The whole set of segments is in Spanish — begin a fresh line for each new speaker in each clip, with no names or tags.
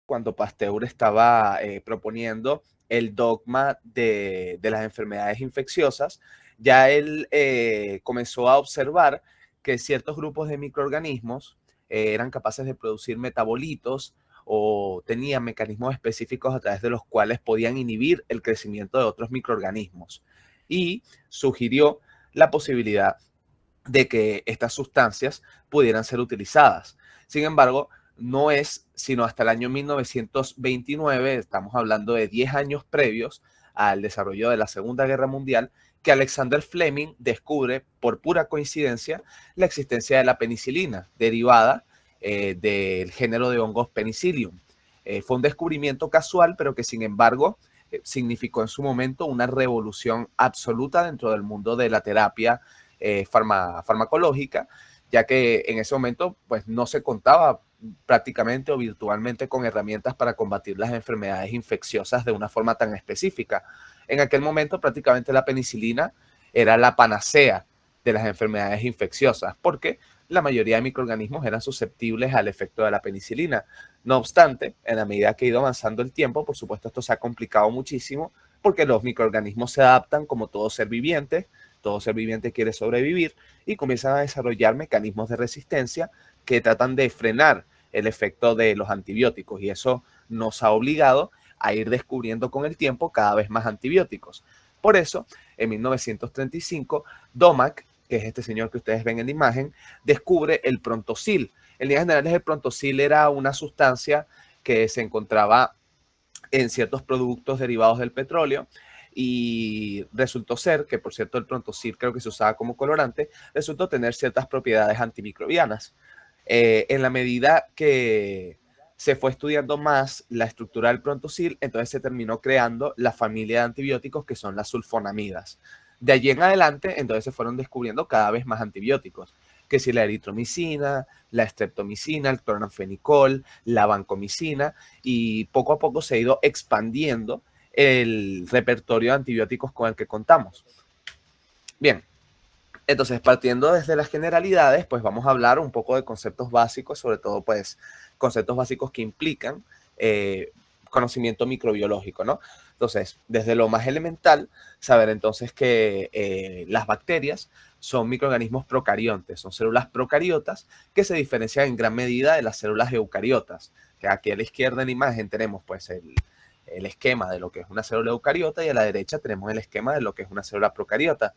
cuando Pasteur estaba proponiendo el dogma de las enfermedades infecciosas, ya él comenzó a observar que ciertos grupos de microorganismos eran capaces de producir metabolitos o tenían mecanismos específicos a través de los cuales podían inhibir el crecimiento de otros microorganismos. Y sugirió la posibilidad de que estas sustancias pudieran ser utilizadas. Sin embargo, no es sino hasta el año 1929, estamos hablando de 10 años previos al desarrollo de la Segunda Guerra Mundial, que Alexander Fleming descubre por pura coincidencia la existencia de la penicilina, derivada del género de hongos Penicillium. Fue un descubrimiento casual, pero que sin embargo significó en su momento una revolución absoluta dentro del mundo de la terapia farmacológica, ya que en ese momento pues no se contaba prácticamente o virtualmente con herramientas para combatir las enfermedades infecciosas de una forma tan específica. En aquel momento prácticamente la penicilina era la panacea de las enfermedades infecciosas, porque la mayoría de microorganismos eran susceptibles al efecto de la penicilina. No obstante, en la medida que ha ido avanzando el tiempo, por supuesto esto se ha complicado muchísimo, porque los microorganismos se adaptan como todo ser viviente quiere sobrevivir y comienzan a desarrollar mecanismos de resistencia que tratan de frenar el efecto de los antibióticos, y eso nos ha obligado a ir descubriendo con el tiempo cada vez más antibióticos. Por eso, en 1935, Domack, que es este señor que ustedes ven en la imagen, descubre el Prontosil. En líneas generales, el Prontosil era una sustancia que se encontraba en ciertos productos derivados del petróleo, y resultó ser que, por cierto, el Prontosil creo que se usaba como colorante, resultó tener ciertas propiedades antimicrobianas. En la medida que se fue estudiando más la estructura del Prontosil, entonces se terminó creando la familia de antibióticos que son las sulfonamidas. De allí en adelante, entonces se fueron descubriendo cada vez más antibióticos, que si la eritromicina, la streptomicina, el cloranfenicol, la vancomicina, y poco a poco se ha ido expandiendo el repertorio de antibióticos con el que contamos. Bien, entonces partiendo desde las generalidades, pues vamos a hablar un poco de conceptos básicos, sobre todo pues conceptos básicos que implican conocimiento microbiológico, ¿no? Entonces, desde lo más elemental, saber entonces que las bacterias son microorganismos procariontes, son células procariotas que se diferencian en gran medida de las células eucariotas. Que aquí a la izquierda en la imagen tenemos pues el esquema de lo que es una célula eucariota, y a la derecha tenemos el esquema de lo que es una célula procariota.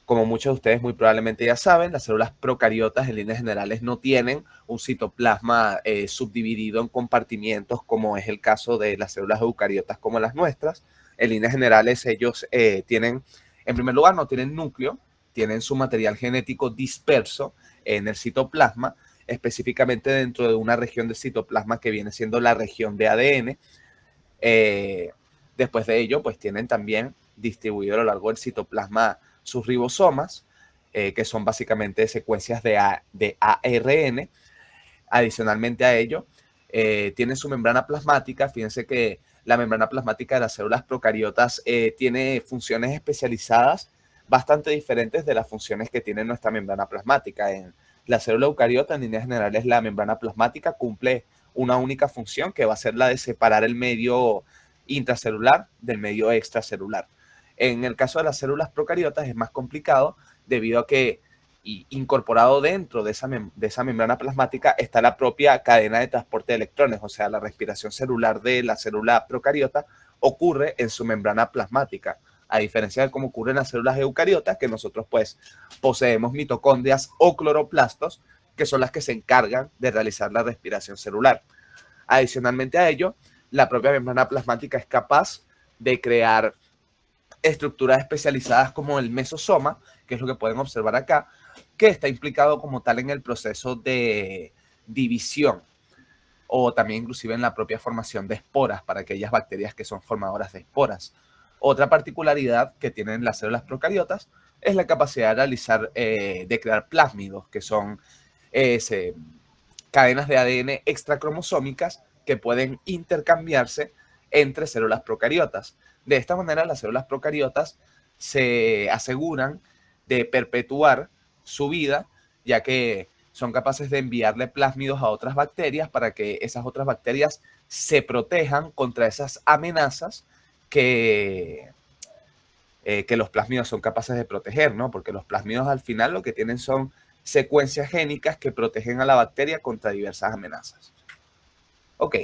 Como muchos de ustedes muy probablemente ya saben, las células procariotas en líneas generales no tienen un citoplasma subdividido en compartimientos, como es el caso de las células eucariotas como las nuestras. En líneas generales ellos tienen, en primer lugar, no tienen núcleo, tienen su material genético disperso en el citoplasma, específicamente dentro de una región del citoplasma que viene siendo la región de ADN. Después de ello, pues tienen también distribuido a lo largo del citoplasma sus ribosomas, que son básicamente secuencias de ARN. Adicionalmente a ello, tienen su membrana plasmática. Fíjense que la membrana plasmática de las células procariotas tiene funciones especializadas bastante diferentes de las funciones que tiene nuestra membrana plasmática. En la célula eucariota, en líneas generales, la membrana plasmática cumple una única función, que va a ser la de separar el medio intracelular del medio extracelular. En el caso de las células procariotas es más complicado, debido a que incorporado dentro de esa membrana plasmática está la propia cadena de transporte de electrones, o sea, la respiración celular de la célula procariota ocurre en su membrana plasmática, a diferencia de cómo ocurre en las células eucariotas, que nosotros pues poseemos mitocondrias o cloroplastos, que son las que se encargan de realizar la respiración celular. Adicionalmente a ello, la propia membrana plasmática es capaz de crear estructuras especializadas como el mesosoma, que es lo que pueden observar acá, que está implicado como tal en el proceso de división, o también inclusive en la propia formación de esporas para aquellas bacterias que son formadoras de esporas. Otra particularidad que tienen las células procariotas es la capacidad de realizar, de crear plásmidos, que son cadenas de ADN extracromosómicas que pueden intercambiarse entre células procariotas. De esta manera, las células procariotas se aseguran de perpetuar su vida, ya que son capaces de enviarle plásmidos a otras bacterias para que esas otras bacterias se protejan contra esas amenazas que los plásmidos son capaces de proteger, ¿no? Porque los plásmidos al final lo que tienen son secuencias génicas que protegen a la bacteria contra diversas amenazas. Ok,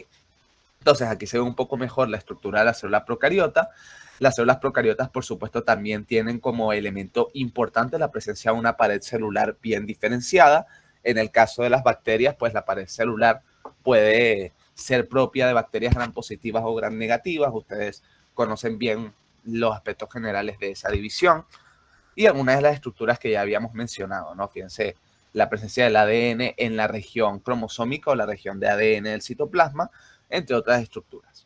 entonces aquí se ve un poco mejor la estructura de la célula procariota. Las células procariotas, por supuesto, también tienen como elemento importante la presencia de una pared celular bien diferenciada. En el caso de las bacterias, pues la pared celular puede ser propia de bacterias gram positivas o gram negativas. Ustedes conocen bien los aspectos generales de esa división. Y algunas de las estructuras que ya habíamos mencionado, ¿no? Fíjense, la presencia del ADN en la región cromosómica o la región de ADN del citoplasma, entre otras estructuras.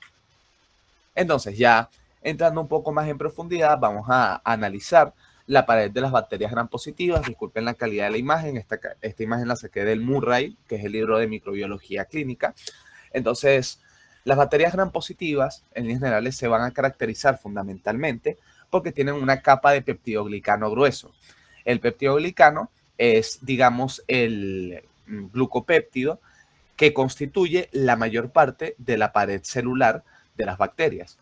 Entonces, ya entrando un poco más en profundidad, vamos a analizar la pared de las bacterias gram positivas. Disculpen la calidad de la imagen, esta imagen la saqué del Murray, que es el libro de microbiología clínica. Entonces, las bacterias gram positivas, en líneas generales, se van a caracterizar fundamentalmente porque tienen una capa de peptidoglicano grueso. El peptidoglicano es, digamos, el glucopéptido que constituye la mayor parte de la pared celular de las bacterias.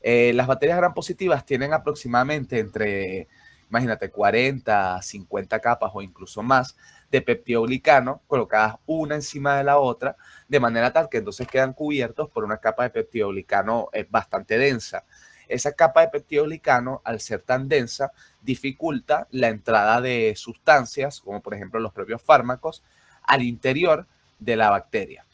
Las bacterias gram positivas tienen aproximadamente entre, imagínate, 40, 50 capas o incluso más de peptidoglicano colocadas una encima de la otra, de manera tal que entonces quedan cubiertos por una capa de peptidoglicano bastante densa. Esa capa de peptidoglicano, al ser tan densa, dificulta la entrada de sustancias, como por ejemplo los propios fármacos, al interior de la bacteria.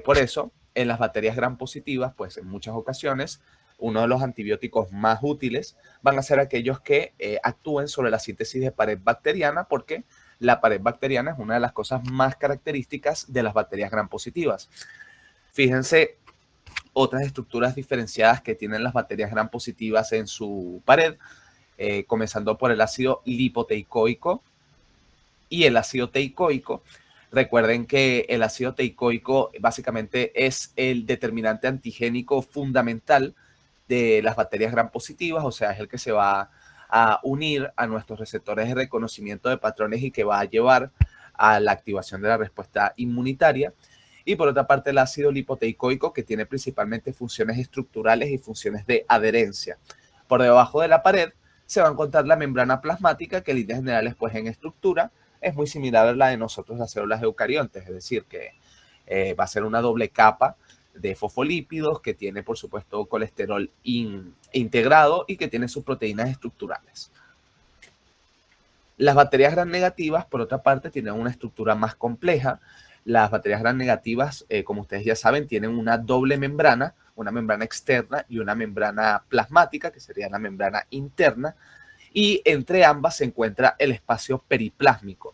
Por eso, en las bacterias gram positivas, pues en muchas ocasiones, uno de los antibióticos más útiles van a ser aquellos que actúen sobre la síntesis de pared bacteriana, porque la pared bacteriana es una de las cosas más características de las bacterias gram positivas. Fíjense otras estructuras diferenciadas que tienen las bacterias gram positivas en su pared, comenzando por el ácido lipoteicoico y el ácido teicoico. Recuerden que el ácido teicoico básicamente es el determinante antigénico fundamental de las bacterias gram positivas, o sea, es el que se va a unir a nuestros receptores de reconocimiento de patrones y que va a llevar a la activación de la respuesta inmunitaria. Y por otra parte, el ácido lipoteicoico, que tiene principalmente funciones estructurales y funciones de adherencia. Por debajo de la pared se va a encontrar la membrana plasmática, que en líneas generales, pues en estructura, es muy similar a la de nosotros, las células eucariontes, es decir, que va a ser una doble capa de fosfolípidos que tiene, por supuesto, colesterol integrado y que tiene sus proteínas estructurales. Las bacterias gram negativas, por otra parte, tienen una estructura más compleja. Las bacterias gram negativas, como ustedes ya saben, tienen una doble membrana, una membrana externa y una membrana plasmática, que sería la membrana interna, y entre ambas se encuentra el espacio periplásmico.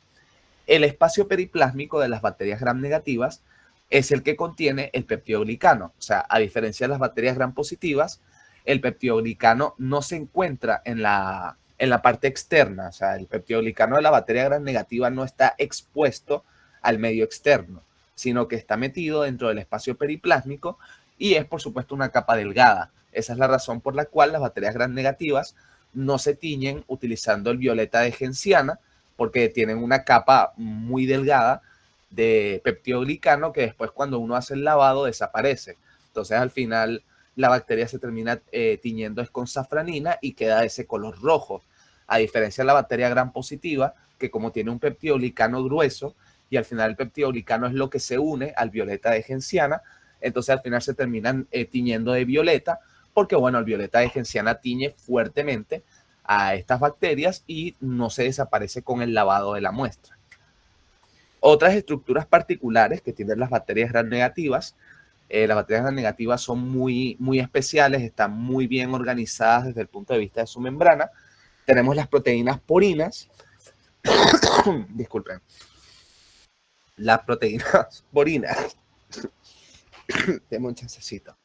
El espacio periplásmico de las bacterias gram negativas es el que contiene el peptidoglicano. O sea, a diferencia de las bacterias gram positivas, el peptidoglicano no se encuentra en la parte externa. O sea, el peptidoglicano de la bacteria gram negativa no está expuesto al medio externo, sino que está metido dentro del espacio periplásmico y es, por supuesto, una capa delgada. Esa es la razón por la cual las bacterias gram negativas no se tiñen utilizando el violeta de genciana, porque tienen una capa muy delgada de peptidoglicano que después cuando uno hace el lavado desaparece. Entonces al final la bacteria se termina tiñendo es con safranina y queda ese color rojo. A diferencia de la bacteria gram positiva, que como tiene un peptidoglicano grueso y al final el peptidoglicano es lo que se une al violeta de genciana, entonces al final se terminan tiñendo de violeta, porque bueno, el violeta de genciana tiñe fuertemente a estas bacterias y no se desaparece con el lavado de la muestra. Otras estructuras particulares que tienen las bacterias gram negativas, las bacterias gram negativas son muy especiales, están muy bien organizadas desde el punto de vista de su membrana. Tenemos las proteínas porinas, disculpen, las proteínas porinas, tengo un chancecito.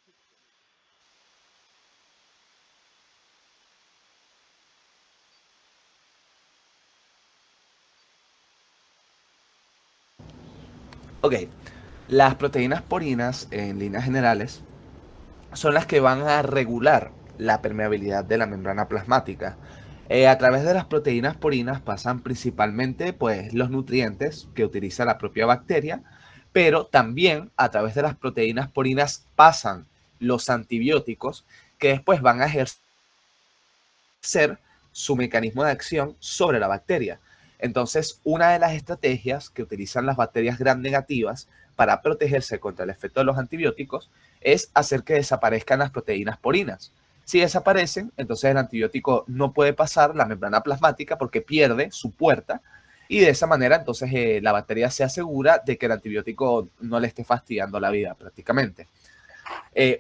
Ok, las proteínas porinas, en líneas generales, son las que van a regular la permeabilidad de la membrana plasmática. A través de las proteínas porinas pasan principalmente pues, los nutrientes que utiliza la propia bacteria, pero también a través de las proteínas porinas pasan los antibióticos que después van a ejercer su mecanismo de acción sobre la bacteria. Entonces, una de las estrategias que utilizan las bacterias gram negativas para protegerse contra el efecto de los antibióticos es hacer que desaparezcan las proteínas porinas. Si desaparecen, entonces el antibiótico no puede pasar la membrana plasmática porque pierde su puerta y de esa manera entonces la bacteria se asegura de que el antibiótico no le esté fastidiando la vida prácticamente.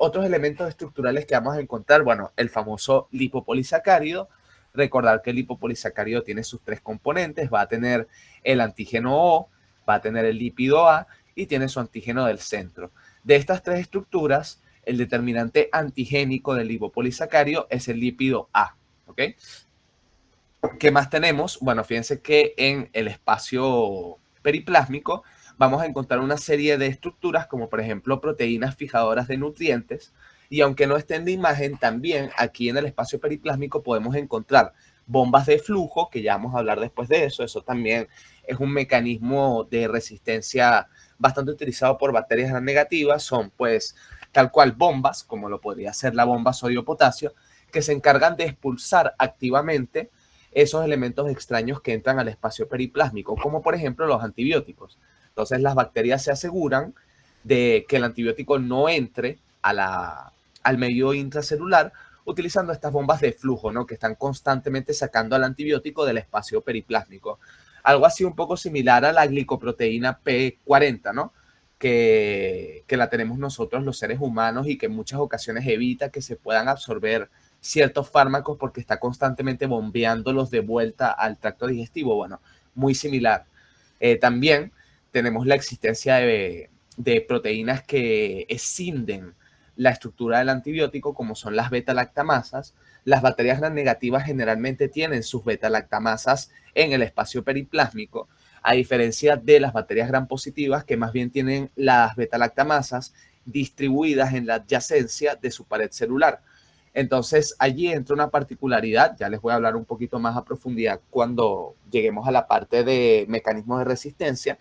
Otros elementos estructurales que vamos a encontrar, bueno, el famoso lipopolisacárido. Recordar que el lipopolisacárido tiene sus tres componentes, va a tener el antígeno O, va a tener el lípido A y tiene su antígeno del centro. De estas tres estructuras, el determinante antigénico del lipopolisacárido es el lípido A, ¿ok? ¿Qué más tenemos? Bueno, fíjense que en el espacio periplásmico vamos a encontrar una serie de estructuras como por ejemplo proteínas fijadoras de nutrientes y aunque no esté en la imagen, también aquí en el espacio periplásmico podemos encontrar bombas de flujo, que ya vamos a hablar después de eso. Eso también es un mecanismo de resistencia bastante utilizado por bacterias gram negativas. Son pues tal cual bombas, como lo podría ser la bomba sodio-potasio, que se encargan de expulsar activamente esos elementos extraños que entran al espacio periplásmico, como por ejemplo los antibióticos. Entonces las bacterias se aseguran de que el antibiótico no entre al medio intracelular utilizando estas bombas de flujo, ¿no? Que están constantemente sacando al antibiótico del espacio periplásmico. Algo así un poco similar a la glicoproteína P40, ¿no? Que la tenemos nosotros los seres humanos y que en muchas ocasiones evita que se puedan absorber ciertos fármacos porque está constantemente bombeándolos de vuelta al tracto digestivo. Bueno, muy similar. También tenemos la existencia de proteínas que escinden la estructura del antibiótico, como son las beta-lactamasas. Las bacterias gram negativas generalmente tienen sus beta-lactamasas en el espacio periplásmico, a diferencia de las bacterias gram positivas, que más bien tienen las beta-lactamasas distribuidas en la adyacencia de su pared celular. Entonces, allí entra una particularidad, ya les voy a hablar un poquito más a profundidad cuando lleguemos a la parte de mecanismos de resistencia,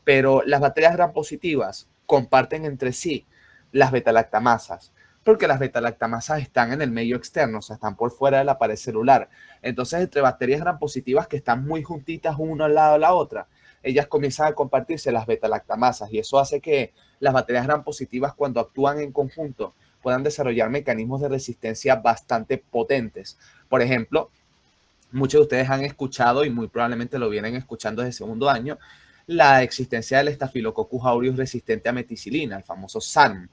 pero las bacterias gram positivas comparten entre sí las betalactamasas, porque las betalactamasas están en el medio externo, o sea, están por fuera de la pared celular. Entonces, entre bacterias gram positivas que están muy juntitas una al lado de la otra, ellas comienzan a compartirse las betalactamasas y eso hace que las bacterias gram positivas, cuando actúan en conjunto, puedan desarrollar mecanismos de resistencia bastante potentes. Por ejemplo, muchos de ustedes han escuchado y muy probablemente lo vienen escuchando desde segundo año, la existencia del Staphylococcus aureus resistente a meticilina, el famoso SARM.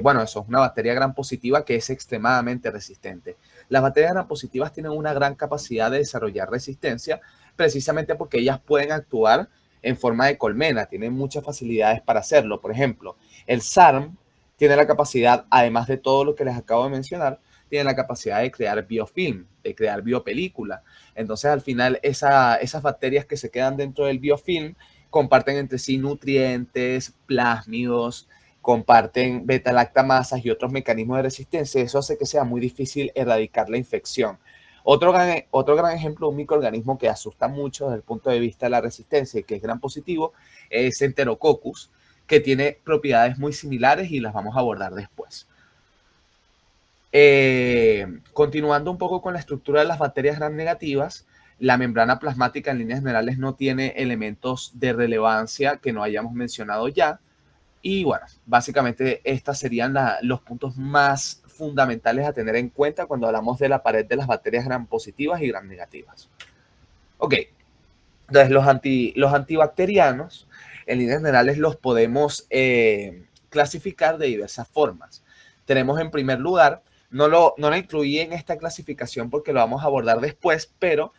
Bueno, eso es una bacteria gram positiva que es extremadamente resistente. Las bacterias gram positivas tienen una gran capacidad de desarrollar resistencia precisamente porque ellas pueden actuar en forma de colmena, tienen muchas facilidades para hacerlo. Por ejemplo, el SARM tiene la capacidad, además de todo lo que les acabo de mencionar, tiene la capacidad de crear biofilm, de crear biopelícula. Entonces, al final, esas bacterias que se quedan dentro del biofilm comparten entre sí nutrientes, plásmidos, comparten beta-lactamasas y otros mecanismos de resistencia. Eso hace que sea muy difícil erradicar la infección. Otro gran ejemplo de un microorganismo que asusta mucho desde el punto de vista de la resistencia y que es gran positivo es Enterococcus, que tiene propiedades muy similares y las vamos a abordar después. Continuando un poco con la estructura de las bacterias gram negativas, la membrana plasmática en líneas generales no tiene elementos de relevancia que no hayamos mencionado ya. Y bueno, básicamente estos serían los puntos más fundamentales a tener en cuenta cuando hablamos de la pared de las bacterias gram positivas y gram negativas. Ok, entonces los antibacterianos, en líneas generales, los podemos clasificar de diversas formas. Tenemos en primer lugar, no lo incluí en esta clasificación porque lo vamos a abordar después, pero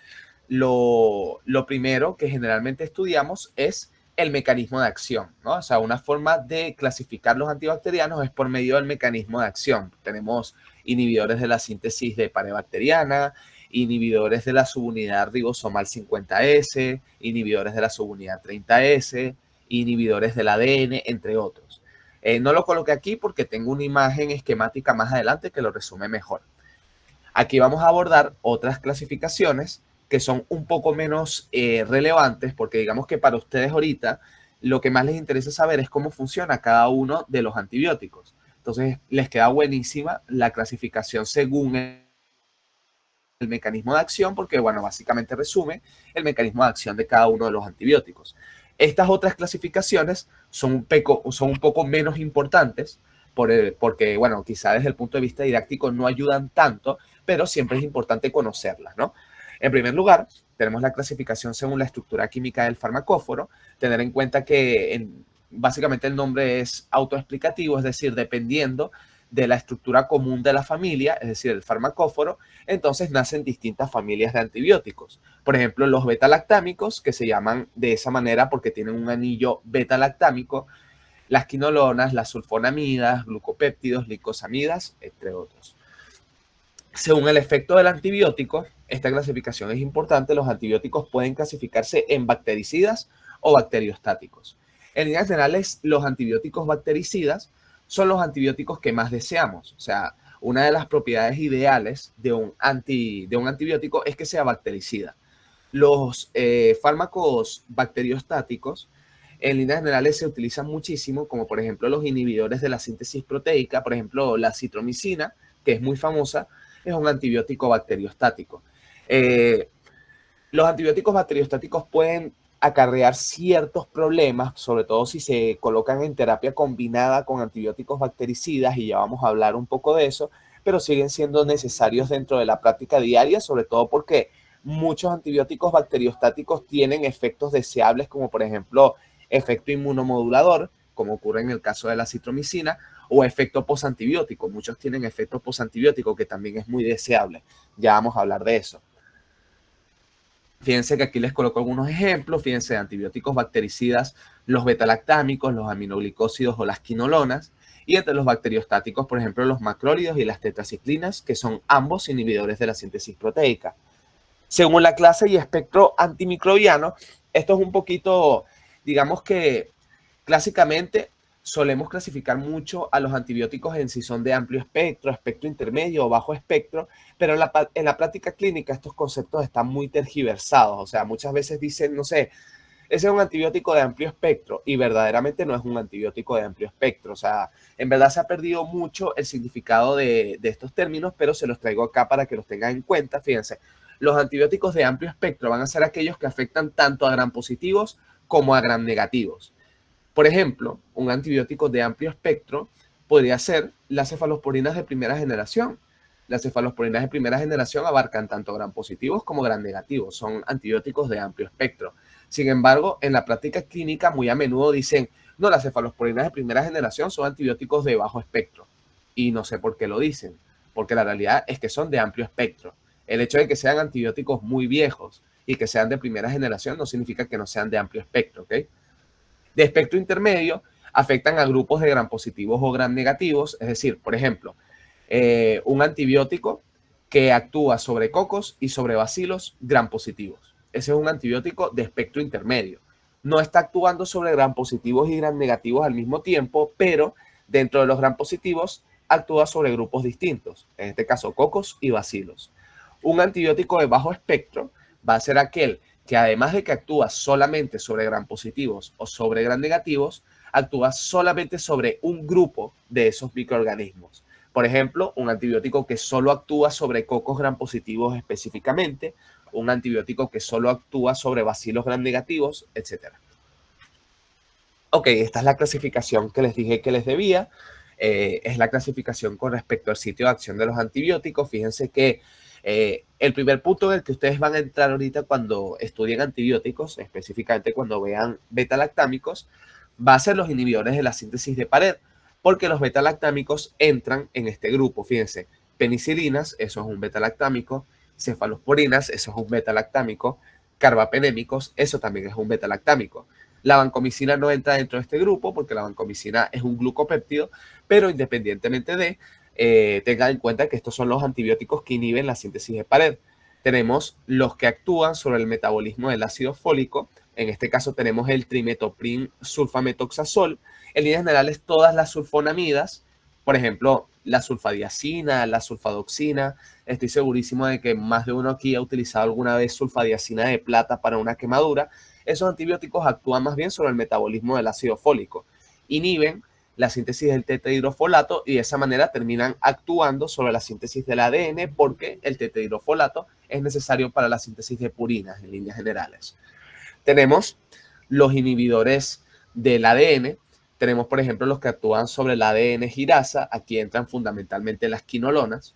lo primero que generalmente estudiamos es el mecanismo de acción, ¿no? O sea, una forma de clasificar los antibacterianos es por medio del mecanismo de acción. Tenemos inhibidores de la síntesis de pared bacteriana, inhibidores de la subunidad ribosomal 50S, inhibidores de la subunidad 30S, inhibidores del ADN, entre otros. No lo coloqué aquí porque tengo una imagen esquemática más adelante que lo resume mejor. Aquí vamos a abordar otras clasificaciones que son un poco menos relevantes, porque digamos que para ustedes ahorita lo que más les interesa saber es cómo funciona cada uno de los antibióticos. Entonces les queda buenísima la clasificación según el mecanismo de acción, porque bueno, básicamente resume el mecanismo de acción de cada uno de los antibióticos. Estas otras clasificaciones son un poco menos importantes, porque bueno, quizá desde el punto de vista didáctico no ayudan tanto, pero siempre es importante conocerlas, ¿no? En primer lugar, tenemos la clasificación según la estructura química del farmacóforo. Tener en cuenta que básicamente el nombre es autoexplicativo, es decir, dependiendo de la estructura común de la familia, es decir, el farmacóforo, entonces nacen distintas familias de antibióticos. Por ejemplo, los beta-lactámicos, que se llaman de esa manera porque tienen un anillo beta-lactámico, las quinolonas, las sulfonamidas, glucopéptidos, glicosamidas, entre otros. Según el efecto del antibiótico, esta clasificación es importante, los antibióticos pueden clasificarse en bactericidas o bacteriostáticos. En líneas generales, los antibióticos bactericidas son los antibióticos que más deseamos. O sea, una de las propiedades ideales de un antibiótico es que sea bactericida. Los fármacos bacteriostáticos en líneas generales se utilizan muchísimo, como por ejemplo los inhibidores de la síntesis proteica, por ejemplo la citromicina, que es muy famosa, es un antibiótico bacteriostático. Los antibióticos bacteriostáticos pueden acarrear ciertos problemas, sobre todo si se colocan en terapia combinada con antibióticos bactericidas, y ya vamos a hablar un poco de eso, pero siguen siendo necesarios dentro de la práctica diaria, sobre todo porque muchos antibióticos bacteriostáticos tienen efectos deseables, como por ejemplo efecto inmunomodulador, como ocurre en el caso de la citromicina, o efecto posantibiótico. Muchos tienen efecto posantibiótico, que también es muy deseable. Ya vamos a hablar de eso. Fíjense que aquí les coloco algunos ejemplos. Fíjense, de antibióticos bactericidas, los betalactámicos, los aminoglicósidos o las quinolonas. Y entre los bacteriostáticos, por ejemplo, los macrólidos y las tetraciclinas, que son ambos inhibidores de la síntesis proteica. Según la clase y espectro antimicrobiano, esto es un poquito, digamos que clásicamente solemos clasificar mucho a los antibióticos en si son de amplio espectro, espectro intermedio o bajo espectro, pero en la práctica clínica estos conceptos están muy tergiversados. O sea, muchas veces dicen, no sé, ese es un antibiótico de amplio espectro, y verdaderamente no es un antibiótico de amplio espectro. O sea, en verdad se ha perdido mucho el significado de estos términos, pero se los traigo acá para que los tengan en cuenta. Fíjense, los antibióticos de amplio espectro van a ser aquellos que afectan tanto a gram positivos como a gram negativos. Por ejemplo, un antibiótico de amplio espectro podría ser las cefalosporinas de primera generación. Las cefalosporinas de primera generación abarcan tanto gram positivos como gram negativos. Son antibióticos de amplio espectro. Sin embargo, en la práctica clínica muy a menudo dicen, no, las cefalosporinas de primera generación son antibióticos de bajo espectro. Y no sé por qué lo dicen, porque la realidad es que son de amplio espectro. El hecho de que sean antibióticos muy viejos y que sean de primera generación no significa que no sean de amplio espectro, ¿ok? De espectro intermedio afectan a grupos de gram positivos o gram negativos, es decir, por ejemplo, un antibiótico que actúa sobre cocos y sobre bacilos gram positivos. Ese es un antibiótico de espectro intermedio. No está actuando sobre gram positivos y gram negativos al mismo tiempo, pero dentro de los gram positivos actúa sobre grupos distintos, en este caso cocos y bacilos. Un antibiótico de bajo espectro va a ser aquel que, además de que actúa solamente sobre gram positivos o sobre gram negativos, actúa solamente sobre un grupo de esos microorganismos. Por ejemplo, un antibiótico que solo actúa sobre cocos gram positivos específicamente, un antibiótico que solo actúa sobre bacilos gram negativos, etc. Ok, esta es la clasificación que les dije que les debía. Es la clasificación con respecto al sitio de acción de los antibióticos. Fíjense que el primer punto en el que ustedes van a entrar ahorita cuando estudien antibióticos, específicamente cuando vean beta-lactámicos, va a ser los inhibidores de la síntesis de pared, porque los beta-lactámicos entran en este grupo. Fíjense, penicilinas, eso es un beta-lactámico, cefalosporinas, eso es un beta-lactámico, carbapenémicos, eso también es un beta-lactámico. La vancomicina no entra dentro de este grupo porque la vancomicina es un glucopéptido, pero independientemente de, tengan en cuenta que estos son los antibióticos que inhiben la síntesis de pared. Tenemos los que actúan sobre el metabolismo del ácido fólico. En este caso tenemos el trimetoprim sulfametoxazol. En líneas generales, todas las sulfonamidas Por ejemplo, la sulfadiazina, la sulfadoxina. Estoy segurísimo de que más de uno aquí ha utilizado alguna vez sulfadiazina de plata para una quemadura. Esos antibióticos actúan más bien sobre el metabolismo del ácido fólico, inhiben la síntesis del tetrahidrofolato y de esa manera terminan actuando sobre la síntesis del ADN, porque el tetrahidrofolato es necesario para la síntesis de purinas en líneas generales. Tenemos los inhibidores del ADN. Tenemos, por ejemplo, los que actúan sobre el ADN girasa. Aquí entran fundamentalmente las quinolonas.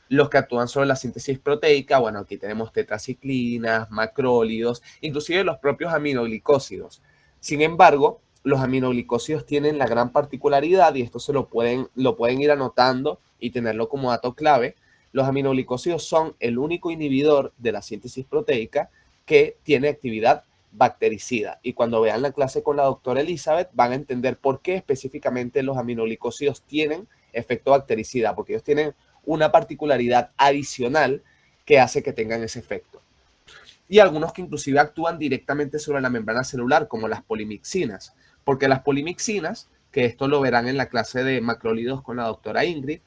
Los que actúan sobre la síntesis proteica, bueno, aquí tenemos tetraciclinas, macrólidos, inclusive los propios aminoglicósidos. Sin embargo, los aminoglicósidos tienen la gran particularidad, y esto lo pueden ir anotando y tenerlo como dato clave. Los aminoglicósidos son el único inhibidor de la síntesis proteica que tiene actividad bactericida. Y cuando vean la clase con la doctora Elizabeth, van a entender por qué específicamente los aminoglicósidos tienen efecto bactericida, porque ellos tienen una particularidad adicional que hace que tengan ese efecto. Y algunos que inclusive actúan directamente sobre la membrana celular, como las polimixinas, porque las polimixinas, que esto lo verán en la clase de macrólidos con la doctora Ingrid,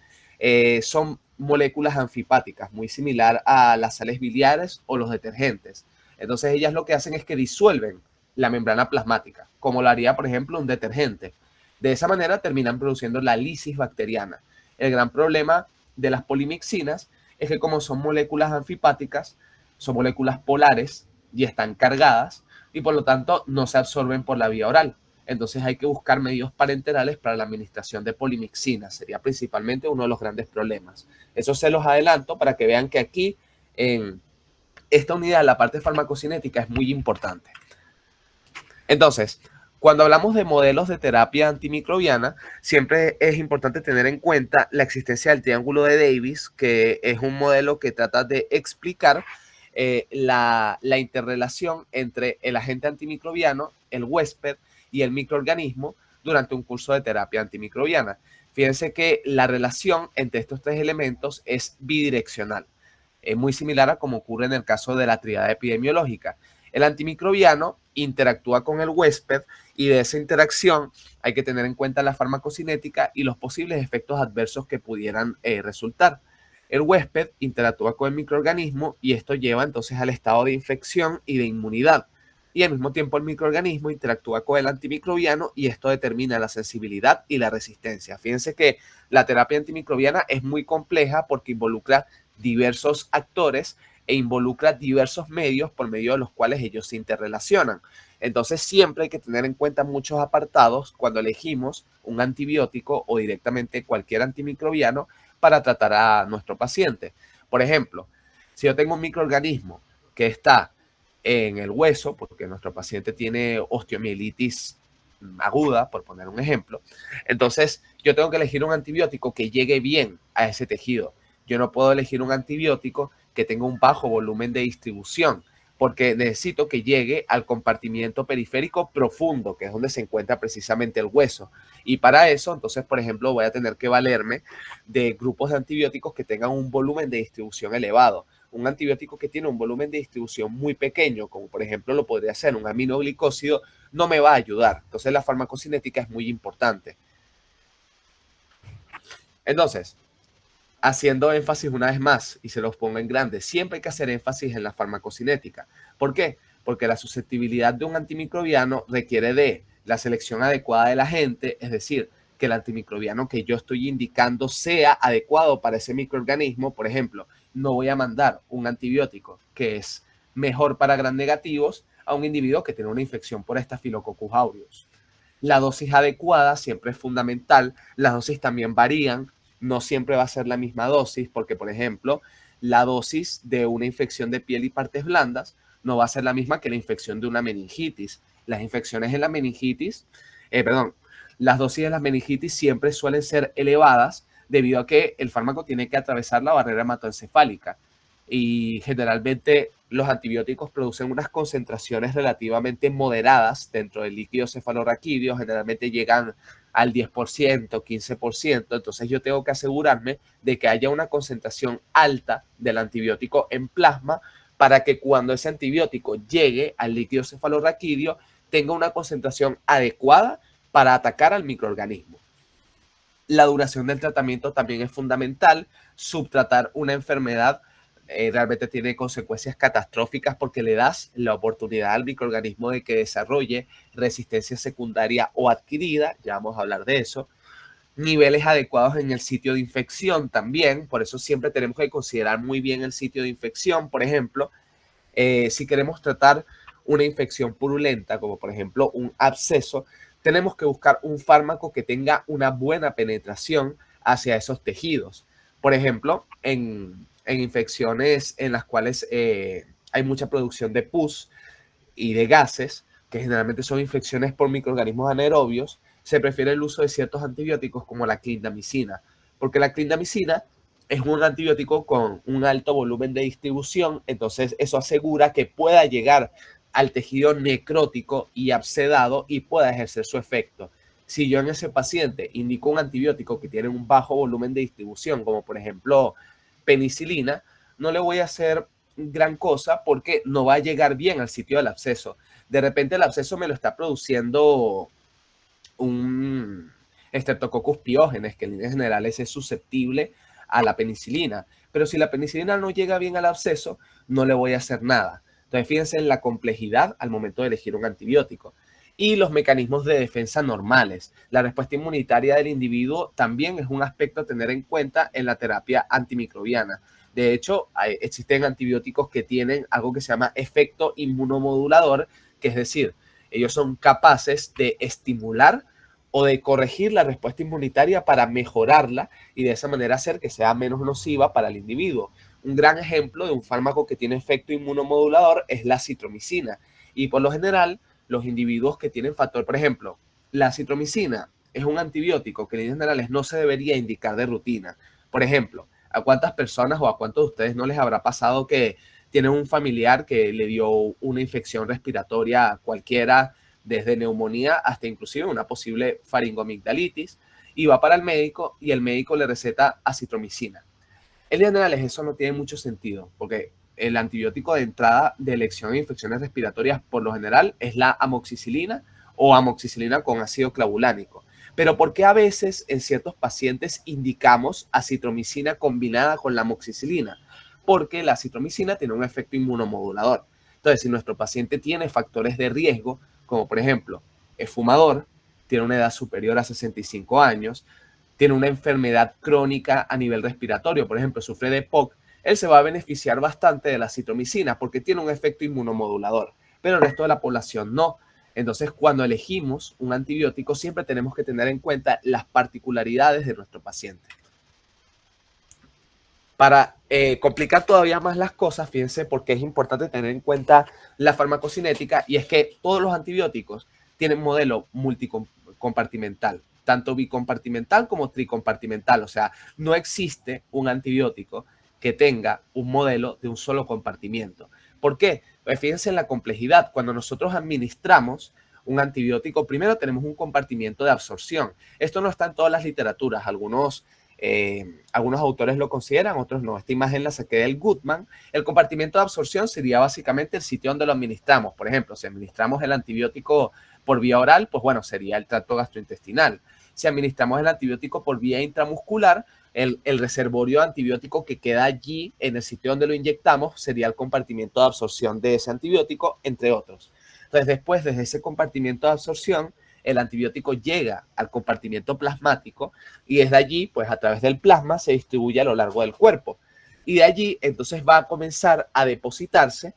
son moléculas anfipáticas, muy similar a las sales biliares o los detergentes. Entonces ellas lo que hacen es que disuelven la membrana plasmática, como lo haría, por ejemplo, un detergente. De esa manera terminan produciendo la lisis bacteriana. El gran problema de las polimixinas es que, como son moléculas anfipáticas, son moléculas polares y están cargadas, y por lo tanto no se absorben por la vía oral. Entonces hay que buscar medios parenterales para la administración de polimixinas. Sería principalmente uno de los grandes problemas. Eso se los adelanto para que vean que aquí en esta unidad, la parte farmacocinética, es muy importante. Entonces, cuando hablamos de modelos de terapia antimicrobiana, siempre es importante tener en cuenta la existencia del triángulo de Davis, que es un modelo que trata de explicar la interrelación entre el agente antimicrobiano, el huésped y el microorganismo durante un curso de terapia antimicrobiana. Fíjense que la relación entre estos tres elementos es bidireccional, muy similar a como ocurre en el caso de la tríada epidemiológica. El antimicrobiano interactúa con el huésped, y de esa interacción hay que tener en cuenta la farmacocinética y los posibles efectos adversos que pudieran resultar. El huésped interactúa con el microorganismo y esto lleva entonces al estado de infección y de inmunidad. Y al mismo tiempo el microorganismo interactúa con el antimicrobiano y esto determina la sensibilidad y la resistencia. Fíjense que la terapia antimicrobiana es muy compleja porque involucra diversos actores e involucra diversos medios por medio de los cuales ellos se interrelacionan. Entonces siempre hay que tener en cuenta muchos apartados cuando elegimos un antibiótico o directamente cualquier antimicrobiano para tratar a nuestro paciente. Por ejemplo, si yo tengo un microorganismo que está en el hueso, porque nuestro paciente tiene osteomielitis aguda, por poner un ejemplo, entonces yo tengo que elegir un antibiótico que llegue bien a ese tejido. Yo no puedo elegir un antibiótico que tenga un bajo volumen de distribución, porque necesito que llegue al compartimiento periférico profundo, que es donde se encuentra precisamente el hueso. Y para eso, entonces, por ejemplo, voy a tener que valerme de grupos de antibióticos que tengan un volumen de distribución elevado. Un antibiótico que tiene un volumen de distribución muy pequeño, como por ejemplo lo podría ser un aminoglicósido, no me va a ayudar. Entonces la farmacocinética es muy importante. Entonces, haciendo énfasis una vez más, y se los pongo en grande, siempre hay que hacer énfasis en la farmacocinética. ¿Por qué? Porque la susceptibilidad de un antimicrobiano requiere de la selección adecuada del agente, es decir, que el antimicrobiano que yo estoy indicando sea adecuado para ese microorganismo. Por ejemplo, no voy a mandar un antibiótico que es mejor para gram negativos a un individuo que tiene una infección por Staphylococcus aureus. La dosis adecuada siempre es fundamental. Las dosis también varían. No siempre va a ser la misma dosis, porque, por ejemplo, la dosis de una infección de piel y partes blandas no va a ser la misma que la infección de una meningitis. Las infecciones en la meningitis, las dosis de las meningitis siempre suelen ser elevadas debido a que el fármaco tiene que atravesar la barrera hematoencefálica, y generalmente los antibióticos producen unas concentraciones relativamente moderadas dentro del líquido cefalorraquídeo, generalmente llegan al 10%, 15%, entonces yo tengo que asegurarme de que haya una concentración alta del antibiótico en plasma para que cuando ese antibiótico llegue al líquido cefalorraquídeo tenga una concentración adecuada para atacar al microorganismo. La duración del tratamiento también es fundamental. Subtratar una enfermedad realmente tiene consecuencias catastróficas porque le das la oportunidad al microorganismo de que desarrolle resistencia secundaria o adquirida, ya vamos a hablar de eso. Niveles adecuados en el sitio de infección también, por eso siempre tenemos que considerar muy bien el sitio de infección. Por ejemplo, si queremos tratar una infección purulenta, como por ejemplo un absceso, tenemos que buscar un fármaco que tenga una buena penetración hacia esos tejidos. Por ejemplo, en infecciones en las cuales hay mucha producción de pus y de gases, que generalmente son infecciones por microorganismos anaerobios, se prefiere el uso de ciertos antibióticos como la clindamicina, porque la clindamicina es un antibiótico con un alto volumen de distribución, entonces eso asegura que pueda llegar al tejido necrótico y abscedado y pueda ejercer su efecto. Si yo en ese paciente indico un antibiótico que tiene un bajo volumen de distribución, como por ejemplo penicilina, no le voy a hacer gran cosa porque no va a llegar bien al sitio del absceso. De repente el absceso me lo está produciendo un Streptococcus pyogenes, que en líneas generales es susceptible a la penicilina. Pero si la penicilina no llega bien al absceso, no le voy a hacer nada. Entonces, fíjense en la complejidad al momento de elegir un antibiótico. Y los mecanismos de defensa normales. La respuesta inmunitaria del individuo también es un aspecto a tener en cuenta en la terapia antimicrobiana. De hecho, existen antibióticos que tienen algo que se llama efecto inmunomodulador, que es decir, ellos son capaces de estimular o de corregir la respuesta inmunitaria para mejorarla y de esa manera hacer que sea menos nociva para el individuo. Un gran ejemplo de un fármaco que tiene efecto inmunomodulador es la citromicina. Y por lo general, los individuos que tienen factor, por ejemplo, la citromicina es un antibiótico que en líneas generales no se debería indicar de rutina. Por ejemplo, ¿a cuántas personas o a cuántos de ustedes no les habrá pasado que tienen un familiar que le dio una infección respiratoria cualquiera, desde neumonía hasta inclusive una posible faringomigdalitis, y va para el médico y el médico le receta acitromicina? En general eso no tiene mucho sentido, porque el antibiótico de entrada de elección de infecciones respiratorias por lo general es la amoxicilina o amoxicilina con ácido clavulánico. Pero ¿por qué a veces en ciertos pacientes indicamos acitromicina combinada con la amoxicilina? Porque la acitromicina tiene un efecto inmunomodulador. Entonces, si nuestro paciente tiene factores de riesgo, como por ejemplo es fumador, tiene una edad superior a 65 años, tiene una enfermedad crónica a nivel respiratorio, por ejemplo, sufre de POC, él se va a beneficiar bastante de la citromicina porque tiene un efecto inmunomodulador, pero el resto de la población no. Entonces, cuando elegimos un antibiótico, siempre tenemos que tener en cuenta las particularidades de nuestro paciente. Para complicar todavía más las cosas, fíjense porque es importante tener en cuenta la farmacocinética, y es que todos los antibióticos tienen modelo multicompartimental, tanto bicompartimental como tricompartimental. O sea, no existe un antibiótico que tenga un modelo de un solo compartimiento. ¿Por qué? Pues fíjense en la complejidad. Cuando nosotros administramos un antibiótico, primero tenemos un compartimiento de absorción. Esto no está en todas las literaturas. Algunos autores lo consideran, otros no. Esta imagen la saqué del Goodman. El compartimento de absorción sería básicamente el sitio donde lo administramos. Por ejemplo, si administramos el antibiótico por vía oral, pues bueno, sería el tracto gastrointestinal. Si administramos el antibiótico por vía intramuscular, el reservorio de antibiótico que queda allí en el sitio donde lo inyectamos sería el compartimento de absorción de ese antibiótico, entre otros. Entonces, después, desde ese compartimento de absorción, el antibiótico llega al compartimento plasmático y desde allí, pues a través del plasma, se distribuye a lo largo del cuerpo. Y de allí, entonces, va a comenzar a depositarse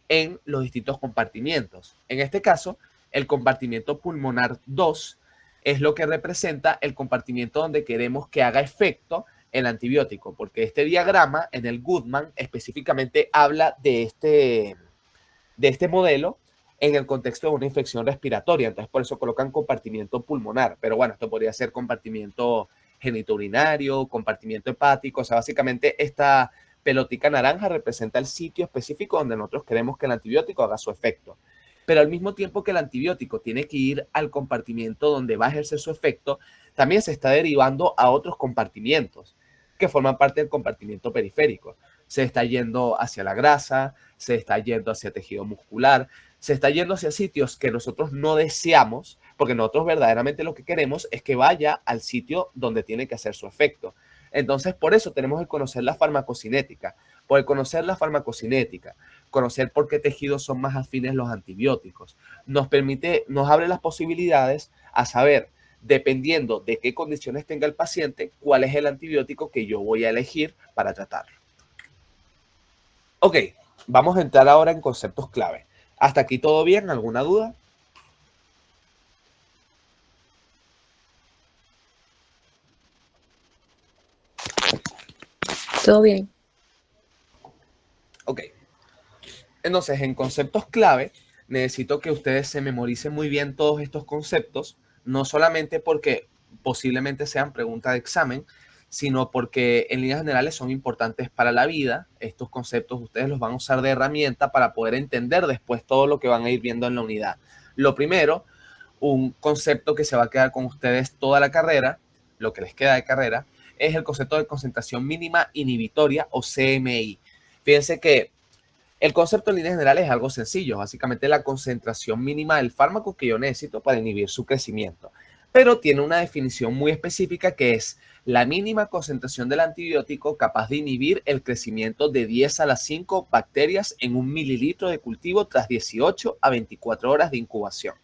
en los distintos compartimientos. En este caso, el compartimento pulmonar 2 es lo que representa el compartimento donde queremos que haga efecto el antibiótico, porque este diagrama en el Goodman específicamente habla de este modelo en el contexto de una infección respiratoria. Entonces, por eso colocan compartimiento pulmonar. Pero bueno, esto podría ser compartimiento genitourinario, compartimiento hepático. O sea, básicamente esta pelotica naranja representa el sitio específico donde nosotros queremos que el antibiótico haga su efecto. Pero al mismo tiempo que el antibiótico tiene que ir al compartimiento donde va a ejercer su efecto, también se está derivando a otros compartimientos que forman parte del compartimiento periférico. Se está yendo hacia la grasa, se está yendo hacia tejido muscular, se está yendo hacia sitios que nosotros no deseamos porque nosotros verdaderamente lo que queremos es que vaya al sitio donde tiene que hacer su efecto. Entonces, por eso tenemos que conocer la farmacocinética. Por conocer la farmacocinética, conocer por qué tejidos son más afines los antibióticos, nos abre las posibilidades a saber, dependiendo de qué condiciones tenga el paciente, cuál es el antibiótico que yo voy a elegir para tratarlo. Ok, vamos a entrar ahora en conceptos clave. ¿Hasta aquí todo bien? ¿Alguna duda?
Todo bien.
Ok. Entonces, en conceptos clave, necesito que ustedes se memoricen muy bien todos estos conceptos, no solamente porque posiblemente sean preguntas de examen, sino porque en líneas generales son importantes para la vida. Estos conceptos ustedes los van a usar de herramienta para poder entender después todo lo que van a ir viendo en la unidad. Lo primero, un concepto que se va a quedar con ustedes toda la carrera, lo que les queda de carrera, es el concepto de concentración mínima inhibitoria o CMI. Fíjense que el concepto en líneas generales es algo sencillo, básicamente la concentración mínima del fármaco que yo necesito para inhibir su crecimiento, pero tiene una definición muy específica que es la mínima concentración del antibiótico capaz de inhibir el crecimiento de 10 a las 5 bacterias en un mililitro de cultivo tras 18 a 24 horas de incubación.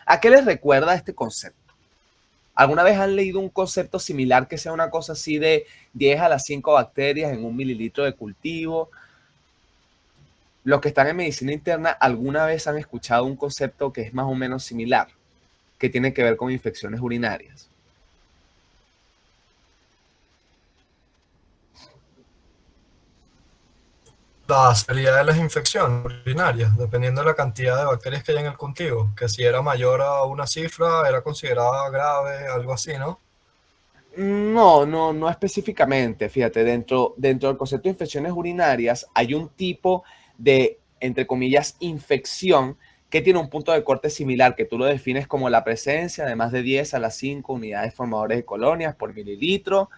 ¿A qué les recuerda este concepto? ¿Alguna vez han leído un concepto similar que sea una cosa así de 10 a las 5 bacterias en un mililitro de cultivo? Los que están en medicina interna, ¿alguna vez han escuchado un concepto que es más o menos similar, que tiene que ver con infecciones urinarias?
La severidad de las infecciones urinarias, dependiendo de la cantidad de bacterias que hay en el cultivo, que si era mayor a una cifra era considerada grave, algo así, ¿no?
No específicamente. Fíjate, dentro del concepto de infecciones urinarias hay un tipo de, entre comillas, infección que tiene un punto de corte similar, que tú lo defines como la presencia de más de 10 a las 5 unidades formadores de colonias por mililitro.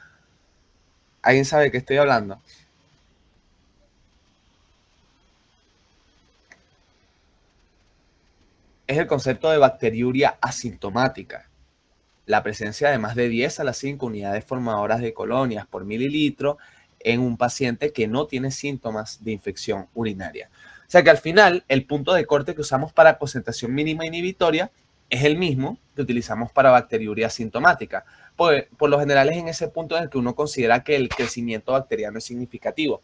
¿Alguien sabe de qué estoy hablando? Es el concepto de bacteriuria asintomática. La presencia de más de 10 a las 5 unidades formadoras de colonias por mililitro en un paciente que no tiene síntomas de infección urinaria. O sea que al final el punto de corte que usamos para concentración mínima inhibitoria es el mismo que utilizamos para bacteriuria asintomática. Por lo general es en ese punto en el que uno considera que el crecimiento bacteriano es significativo.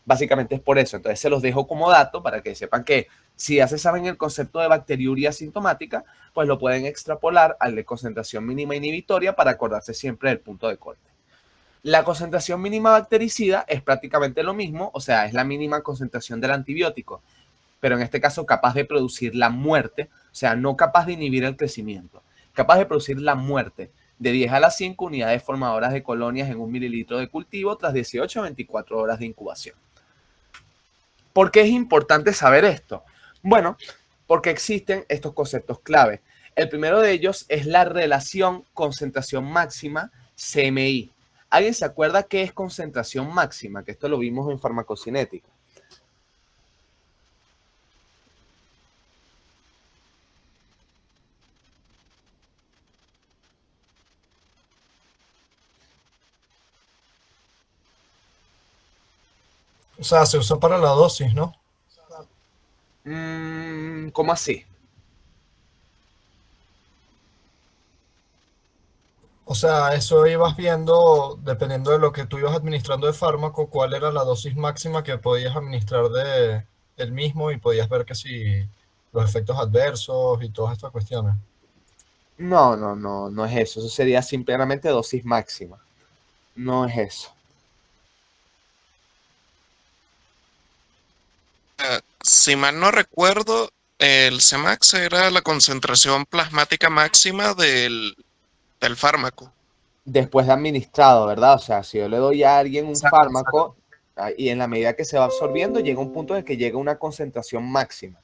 Básicamente es por eso. Entonces se los dejo como dato para que sepan que si ya se saben el concepto de bacteriuria asintomática, pues lo pueden extrapolar al de concentración mínima inhibitoria para acordarse siempre del punto de corte. La concentración mínima bactericida es prácticamente lo mismo, o sea, es la mínima concentración del antibiótico, pero en este caso capaz de producir la muerte, o sea, no capaz de inhibir el crecimiento, capaz de producir la muerte de 10 a las 5 unidades formadoras de colonias en un mililitro de cultivo tras 18 a 24 horas de incubación. ¿Por qué es importante saber esto? Bueno, porque existen estos conceptos clave. El primero de ellos es la relación concentración máxima CMI. ¿Alguien se acuerda qué es concentración máxima? Que esto lo vimos en farmacocinética.
O sea, se usa para la dosis, ¿no?
¿Cómo así?
O sea, eso ibas viendo, dependiendo de lo que tú ibas administrando de fármaco, cuál era la dosis máxima que podías administrar de el mismo y podías ver que si los efectos adversos y todas estas cuestiones.
No es eso. Eso sería simplemente dosis máxima. No es eso.
Si mal no recuerdo, el Cemax era la concentración plasmática máxima del fármaco.
Después de administrado, ¿verdad? O sea, si yo le doy a alguien un
Exacto, exacto.
fármaco y en la medida que se va absorbiendo, llega un punto en el que llega a una concentración máxima.